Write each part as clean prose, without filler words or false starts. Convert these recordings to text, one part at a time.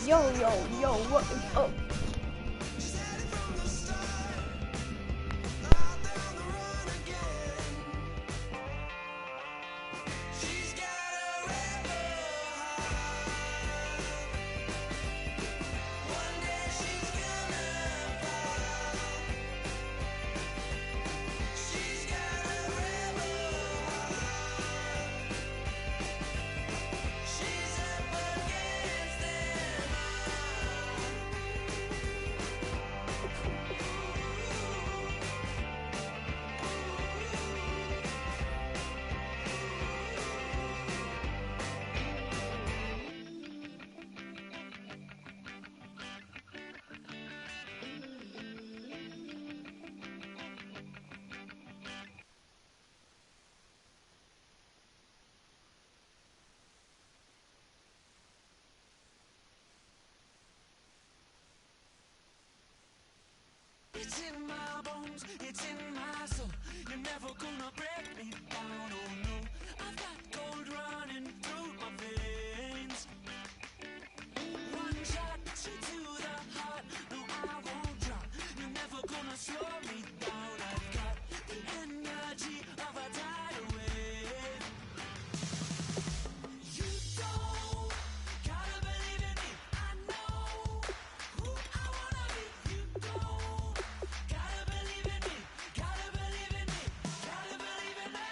Yo, what is up? It's in my bones, it's in my soul. You're never gonna break me down, oh no. I've got gold running through my veins. One shot, straight to the heart. No, I won't drop. You're never gonna slow me down. I've got the energy of a tidal wave. You don't gotta believe in me. I know who I wanna be. You don't gotta believe in me. Gotta believe in me. Gotta believe in me.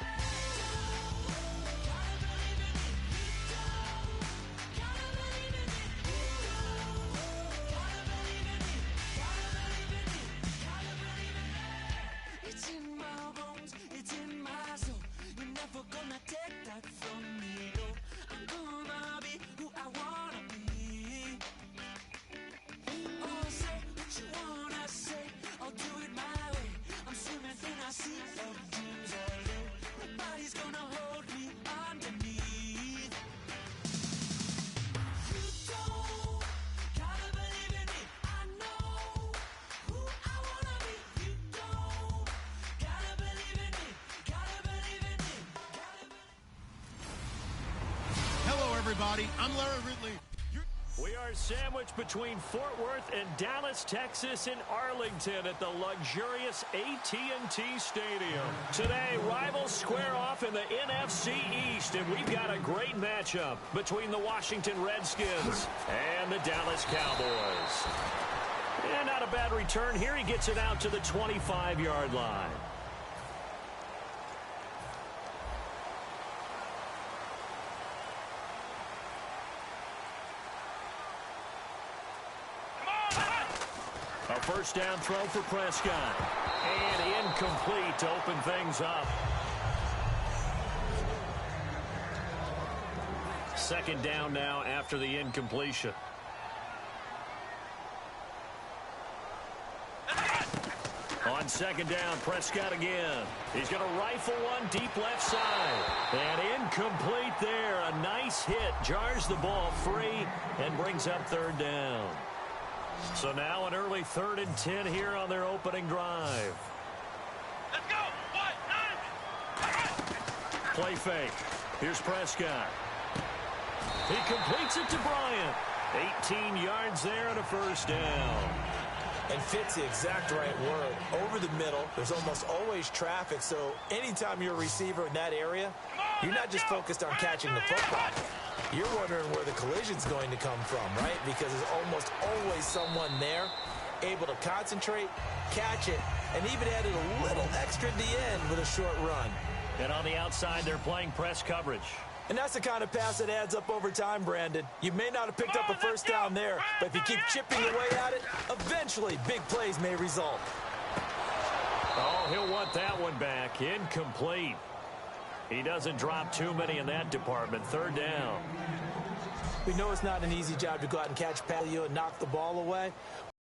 Gotta believe in me. Gotta believe in me. Gotta believe in me. Gotta believe in me. Gotta believe in me. It's in my bones. It's in my soul. You're never gonna take that from me. No, I'm gonna be who I wanna be. Oh, say what you wanna say. I'll do it my way. I'm swimming in a sea of dreams all day. Nobody's gonna hold me underneath. You don't gotta believe in me. I know who I wanna be. You don't gotta believe in me. Gotta believe in me. Gotta believe. Hello, everybody. I'm Larry Ridley. We are sandwiched between Fort Worth and Dallas, Texas, and Arlington at the luxurious AT&T Stadium. Today, rivals square off in the NFC East, and we've got a great matchup between the Washington Redskins and the Dallas Cowboys. And not a bad return here. He gets it out to the 25-yard line. A first down throw for Prescott. And incomplete to open things up. Second down now after the incompletion. On second down, Prescott again. He's going to rifle one deep left side. And incomplete there. A nice hit. Jars the ball free and brings up third down. So now an early 3rd and 10 here on their opening drive. Let's go! What? Play fake. Here's Prescott. He completes it to Bryant. 18 yards there and a first down. And fits the exact right word. Over the middle, there's almost always traffic, so anytime you're a receiver in that area, you're not just focused on catching the football. You're wondering where the collision's going to come from, right? Because there's almost always someone there able to concentrate, catch it, and even added a little extra at the end with a short run. And on the outside, they're playing press coverage. And that's the kind of pass that adds up over time, Brandon. You may not have picked up a first down there, but if you keep chipping away at it, eventually big plays may result. Oh, he'll want that one back. Incomplete. He doesn't drop too many in that department. Third down. We know it's not an easy job to go out and catch Palio and knock the ball away,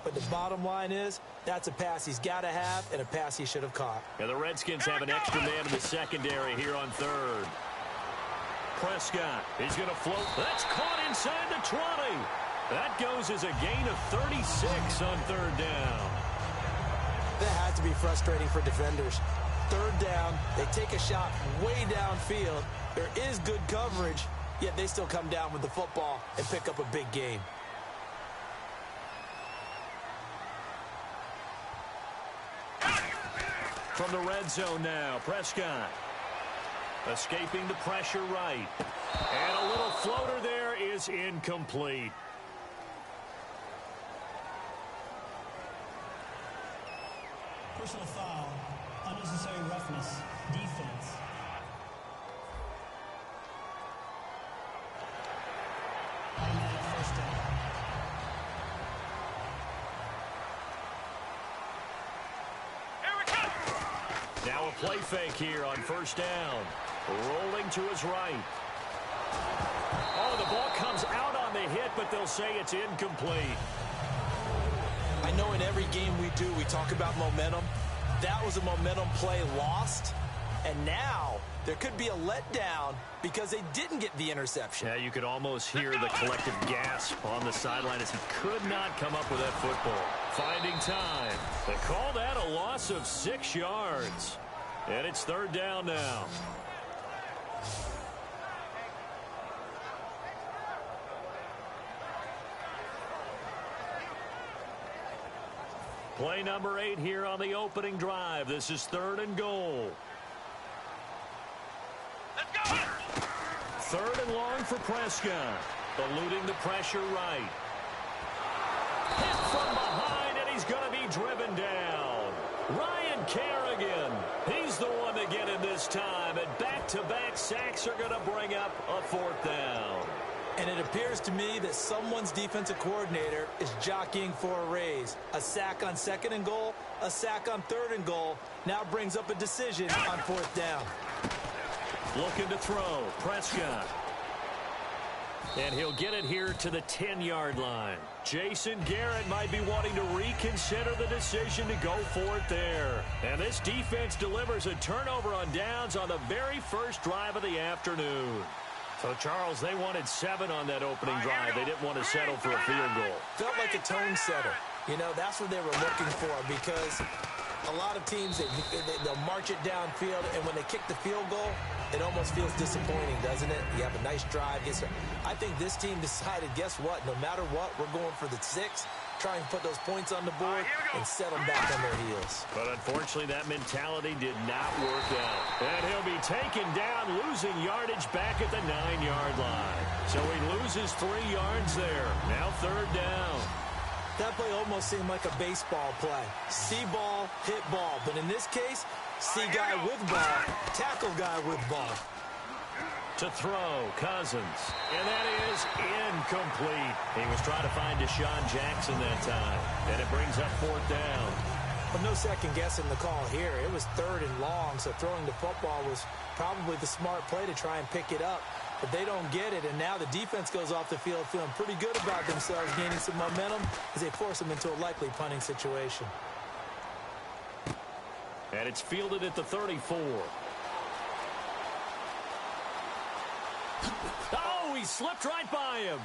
but the bottom line is that's a pass he's got to have and a pass he should have caught. And the Redskins have an extra man in the secondary here on third. Prescott, he's going to float. That's caught inside the 20. That goes as a gain of 36 on third down. That has to be frustrating for defenders. Third down, they take a shot way downfield. There is good coverage, yet they still come down with the football and pick up a big gain. from the red zone now. Prescott escaping the pressure right. And a little floater there is incomplete. Personal foul, unnecessary roughness, defense. Automatic first down. Here we go. Now a play fake here on first down. Rolling to his right. Oh, the ball comes out on the hit, but they'll say it's incomplete. I know in every game we do, we talk about momentum. That was a momentum play lost. And now there could be a letdown because they didn't get the interception. Yeah, you could almost hear the collective gasp on the sideline as he could not come up with that football. Finding time. They call that a loss of 6 yards. And it's third down now. Play number 8 here on the opening drive. This is 3rd and goal. Let's go. 3rd and long for Prescott. Eluding the pressure right. Hit from behind, and he's going to be driven down. Ryan Kerrigan. He's the one to get him this time. And back-to-back sacks are going to bring up a 4th down. And it appears to me that someone's defensive coordinator is jockeying for a raise. A sack on 2nd and goal, a sack on 3rd and goal. Now brings up a decision on 4th down. Looking to throw. Prescott. And he'll get it here to the 10-yard line. Jason Garrett might be wanting to reconsider the decision to go for it there. And this defense delivers a turnover on downs on the very first drive of the afternoon. So, Charles, they wanted 7 on that opening drive. They didn't want to settle for a field goal. Felt like a tone setter. You know, that's what they were looking for because a lot of teams, they'll march it downfield, and when they kick the field goal, it almost feels disappointing, doesn't it? You have a nice drive. I think this team decided, guess what? No matter what, we're going for the 6, try and put those points on the board and set them back on their heels. But unfortunately, that mentality did not work out. And he'll be taken down, losing yardage back at the 9-yard line. So he loses 3 yards there. Now 3rd down. That play almost seemed like a baseball play. See ball, hit ball. But in this case, see guy with ball, tackle guy with ball. To throw, Cousins. And that is incomplete. He was trying to find Deshaun Jackson that time. And it brings up 4th down. But no second guessing the call here. It was 3rd and long, so throwing the football was probably the smart play to try and pick it up. But they don't get it, and now the defense goes off the field feeling pretty good about themselves, gaining some momentum as they force them into a likely punting situation. And it's fielded at the 34. Oh, he slipped right by him.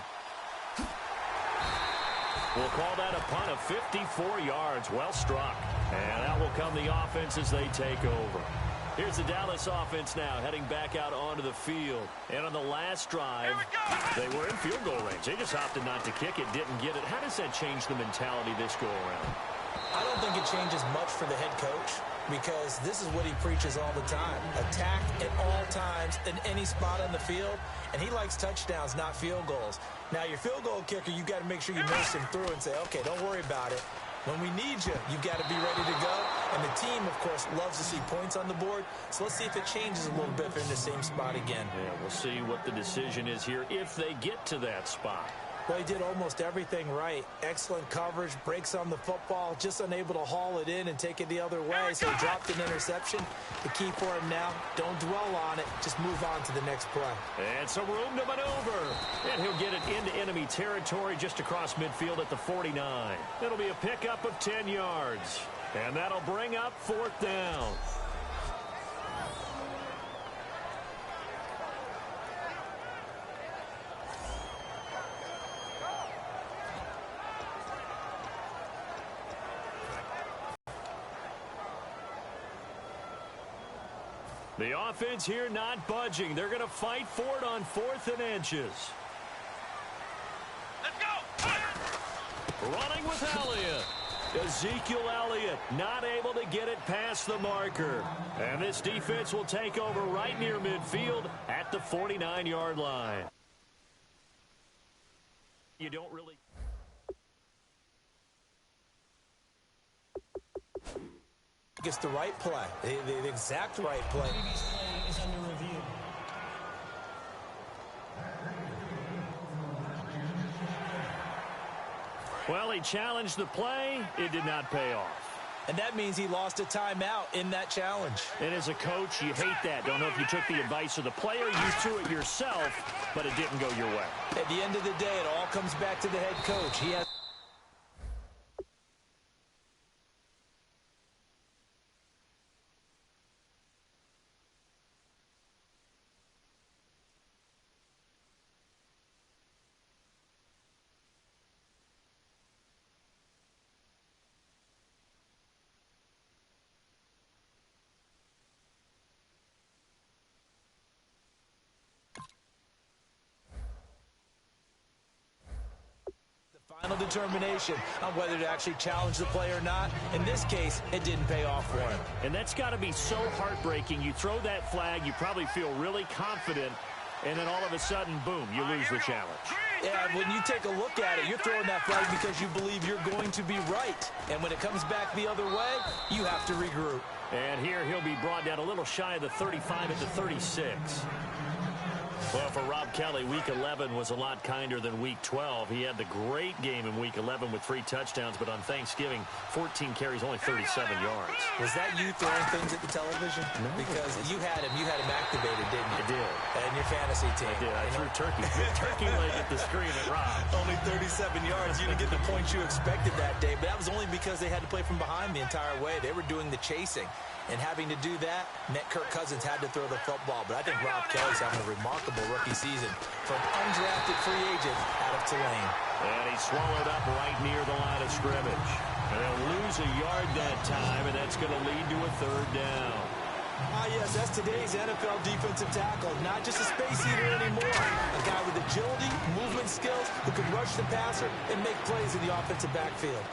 We'll call that a punt of 54 yards. Well struck. And out will come the offense as they take over. Here's the Dallas offense now heading back out onto the field. And on the last drive, they were in field goal range. They just opted not to kick it, didn't get it. How does that change the mentality this go-around? I don't think it changes much for the head coach because this is what he preaches all the time. Attack at all times in any spot on the field, and he likes touchdowns, not field goals. Now, your field goal kicker, you've got to make sure you nurse him through and say, okay, don't worry about it. When we need you, you've got to be ready to go. And the team, of course, loves to see points on the board. So let's see if it changes a little bit if they're in the same spot again. Yeah, we'll see what the decision is here if they get to that spot. Well, he did almost everything right. Excellent coverage, breaks on the football, just unable to haul it in and take it the other way. So he dropped an interception. The key for him now, don't dwell on it. Just move on to the next play. And some room to maneuver. And he'll get it into enemy territory just across midfield at the 49. It'll be a pickup of 10 yards. And that'll bring up 4th down. The offense here not budging. They're going to fight for it on 4th and inches. Let's go. Running with Elliott. Ezekiel Elliott not able to get it past the marker. And this defense will take over right near midfield at the 49-yard line. You don't really... It's the right play, the exact right play. Previous play is under review. Well, he challenged the play. It did not pay off. And that means he lost a timeout in that challenge. And as a coach, you hate that. Don't know if you took the advice of the player, you threw it yourself, but it didn't go your way. At the end of the day, it all comes back to the head coach. He has... final determination on whether to actually challenge the play or not. In this case, it didn't pay off for him. And that's got to be so heartbreaking. You throw that flag, you probably feel really confident, and then all of a sudden, boom, you lose the challenge. Yeah, when you take a look at it, you're throwing that flag because you believe you're going to be right. And when it comes back the other way, you have to regroup. And here he'll be brought down a little shy of the 35 at the 36. Well, for Rob Kelly, Week 11 was a lot kinder than Week 12. He had the great game in Week 11 with 3 touchdowns, but on Thanksgiving, 14 carries, only 37 yards. Was that you throwing things at the television? No. Because you had him activated, didn't you? I did. And your fantasy team. I did. I threw turkey leg at the screen at Rob. Only 37 yards. You didn't get the points you expected that day, but that was only because they had to play from behind the entire way. They were doing the chasing. And having to do that meant Kirk Cousins had to throw the football. But I think Rob Kelly's having a remarkable rookie season for an undrafted free agent out of Tulane. And he swallowed up right near the line of scrimmage. And they'll lose a yard that time, and that's going to lead to a 3rd down. Ah, yes, that's today's NFL defensive tackle. Not just a space eater anymore. A guy with agility, movement skills, who can rush the passer and make plays in the offensive backfield.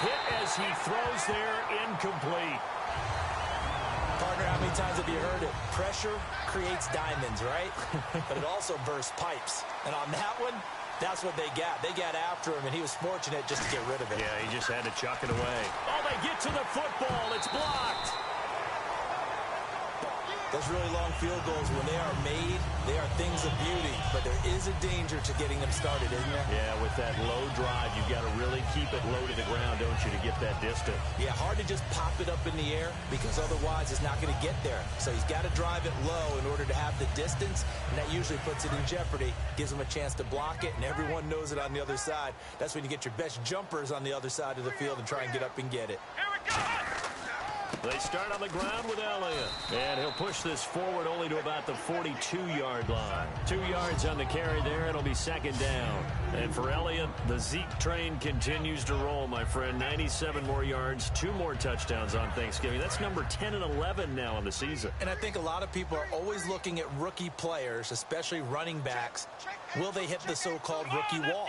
Hit as he throws there, incomplete. Partner, how many times have you heard it? Pressure creates diamonds, right? But it also bursts pipes. And on that one, that's what they got. They got after him, and he was fortunate just to get rid of it. Yeah, he just had to chuck it away. Oh, they get to the football. It's blocked. Those really long field goals, when they are made, they are things of beauty. But there is a danger to getting them started, isn't there? Yeah, with that low drive, you've got to really keep it low to the ground, don't you, to get that distance. Yeah, hard to just pop it up in the air because otherwise it's not going to get there. So he's got to drive it low in order to have the distance, and that usually puts it in jeopardy, gives him a chance to block it, and everyone knows it on the other side. That's when you get your best jumpers on the other side of the field and try and get up and get it. Here we go! They start on the ground with Elliott. And he'll push this forward only to about the 42-yard line. 2 yards on the carry there. It'll be 2nd down. And for Elliott, the Zeke train continues to roll, my friend. 97 more yards, 2 more touchdowns on Thanksgiving. That's number 10 and 11 now in the season. And I think a lot of people are always looking at rookie players, especially running backs. Will they hit the so-called rookie wall?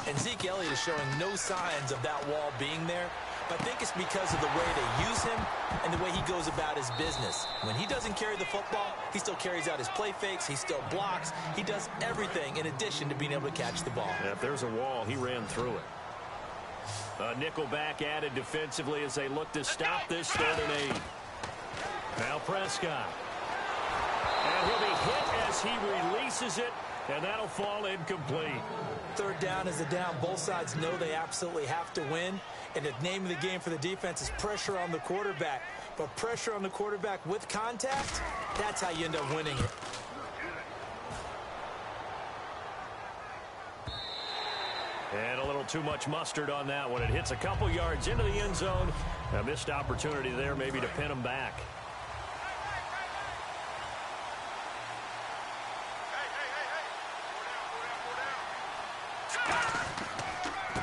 And Zeke Elliott is showing no signs of that wall being there. But I think it's because of the way they use him and the way he goes about his business. When he doesn't carry the football, he still carries out his play fakes. He still blocks. He does everything in addition to being able to catch the ball. Yeah, if there's a wall, he ran through it. A nickel back added defensively as they look to stop this 3rd and 8. Now Prescott. And he'll be hit as he releases it, and that'll fall incomplete. 3rd down is a down. Both sides know they absolutely have to win. And the name of the game for the defense is pressure on the quarterback. But pressure on the quarterback with contact, that's how you end up winning it. And a little too much mustard on that one. It hits a couple yards into the end zone. A missed opportunity there maybe to pin him back.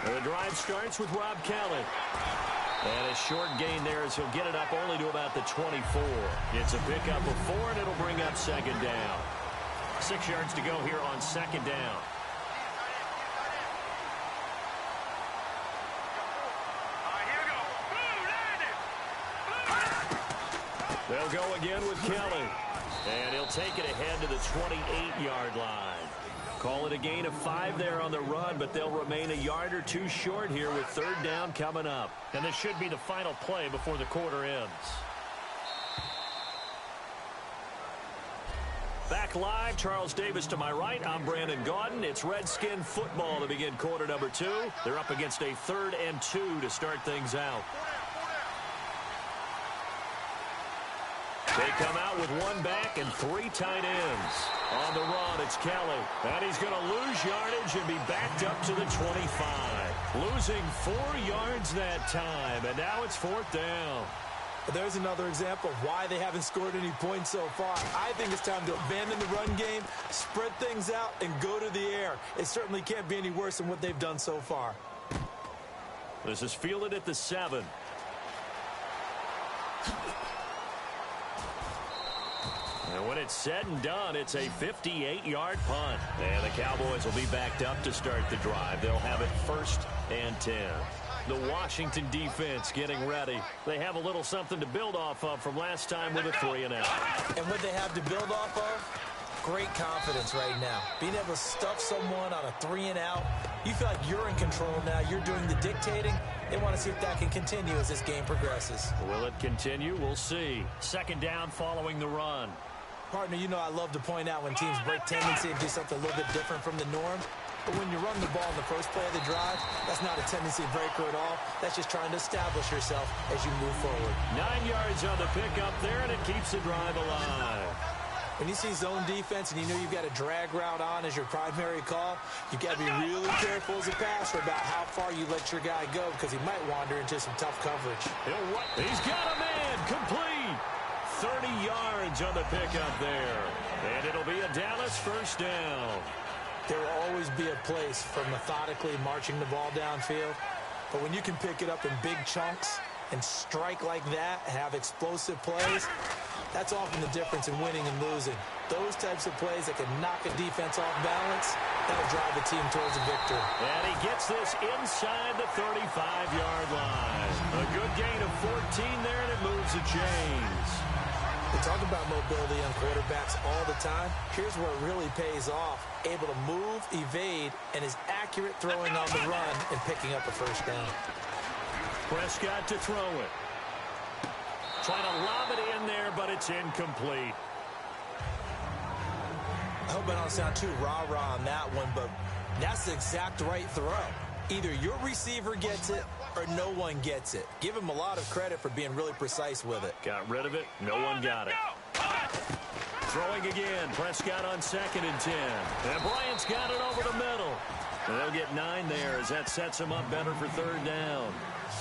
The drive starts with Rob Kelly. And a short gain there as he'll get it up only to about the 24. It's a pickup of 4, and it'll bring up 2nd down. 6 yards to go here on 2nd down. They'll go again with Kelly. And he'll take it ahead to the 28-yard line. Call it a gain of 5 there on the run, but they'll remain a yard or two short here with third down coming up. And this should be the final play before the quarter ends. Back live, Charles Davis to my right. I'm Brandon Gaudin. It's Redskin football to begin quarter number 2. They're up against a 3rd and 2 to start things out. They come out with 1 back and 3 tight ends. On the run, it's Kelly. And he's going to lose yardage and be backed up to the 25. Losing 4 yards that time, and now it's 4th down. There's another example of why they haven't scored any points so far. I think it's time to abandon the run game, spread things out, and go to the air. It certainly can't be any worse than what they've done so far. This is fielded at the 7. And when it's said and done, it's a 58-yard punt. And the Cowboys will be backed up to start the drive. They'll have it 1st and 10. The Washington defense getting ready. They have a little something to build off of from last time with a 3-and-out. And what they have to build off of? Great confidence right now. Being able to stuff someone on a 3-and-out. You feel like you're in control now. You're doing the dictating. They want to see if that can continue as this game progresses. Will it continue? We'll see. 2nd down following the run. Partner, you know I love to point out when teams break tendency and do something a little bit different from the norm. But when you run the ball in the first play of the drive, that's not a tendency breaker at all. That's just trying to establish yourself as you move forward. 9 yards on the pickup there, and it keeps the drive alive. When you see zone defense and you know you've got a drag route on as your primary call, you've got to be really careful as a passer about how far you let your guy go because he might wander into some tough coverage. He's got a man complete. 30 yards on the pickup there. And it'll be a Dallas 1st down. There will always be a place for methodically marching the ball downfield. But when you can pick it up in big chunks and strike like that, have explosive plays, that's often the difference in winning and losing. Those types of plays that can knock a defense off balance, that'll drive a team towards a victory. And he gets this inside the 35-yard line. A good gain of 14 there, and it moves the chains. We talk about mobility on quarterbacks all the time. Here's where it really pays off. Able to move, evade, and is accurate throwing on the run and picking up a 1st down. Prescott to throw it. Trying to lob it in there, but it's incomplete. I hope I don't sound too rah-rah on that one, but that's the exact right throw. Either your receiver gets it or no one gets it. Give him a lot of credit for being really precise with it. Got rid of it. No one got it. Throwing again. Prescott on 2nd and 10. And Bryant's got it over the middle. And they'll get 9 there as that sets him up better for 3rd down.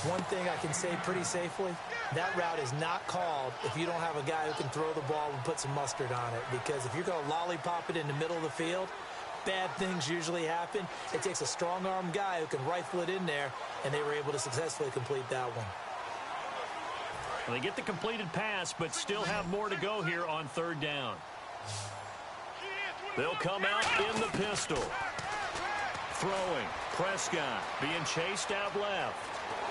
One thing I can say pretty safely, that route is not called if you don't have a guy who can throw the ball and put some mustard on it. Because if you're going to lollipop it in the middle of the field, bad things usually happen. It takes a strong-arm guy who can rifle it in there, and they were able to successfully complete that one. Well, they get the completed pass, but still have more to go here on 3rd down. They'll come out in the pistol. Throwing. Prescott being chased out left.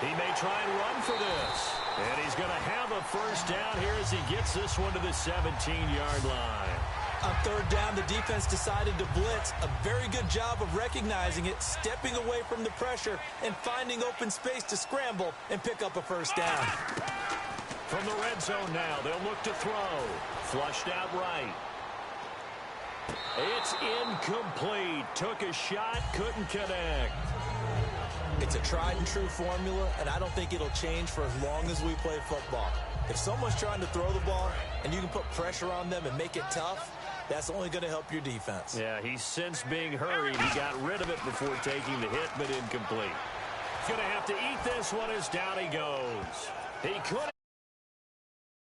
He may try and run for this. And he's going to have a 1st down here as he gets this one to the 17-yard line. On 3rd down, the defense decided to blitz. A very good job of recognizing it, stepping away from the pressure, and finding open space to scramble and pick up a 1st down. From the red zone now, they'll look to throw. Flushed out right. It's incomplete. Took a shot, couldn't connect. It's a tried-and-true formula, and I don't think it'll change for as long as we play football. If someone's trying to throw the ball and you can put pressure on them and make it tough, that's only going to help your defense. Yeah, he's since being hurried. He got rid of it before taking the hit, but incomplete. Going to have to eat this one as down he goes. He could